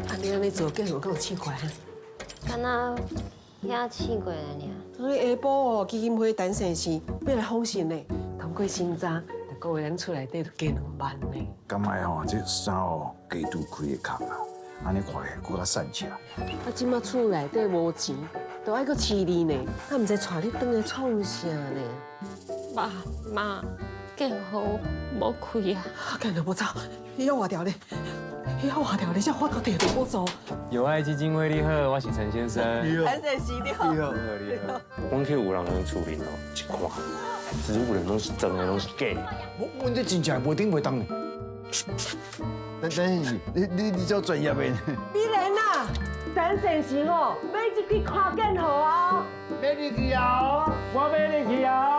安尼做，计有够试过啊？敢若遐试过了尔。下晡哦，基金会等生时要来访讯呢，通过审查，就个人厝内底就加2万呢。敢爱吼，这衫哦，加拄开的空啊，安尼看起更较散车。即马厝内底无钱，都爱搁饲你呢，啊，毋知带你转来创啥呢？爸妈，更好无开啊！干了无走，伊要换掉咧，伊要换掉咧，才花到地都无做。友爱基金会你好，我是陈先生。等生时你好。你好。阮去有人厝里哦，一看，植物人拢是真的，拢是假的。阮这真正袂顶袂当呢。等，你做专业的呢？美莲啊，等生时吼，买一支跨更好啊。买你去啊！我买你去啊！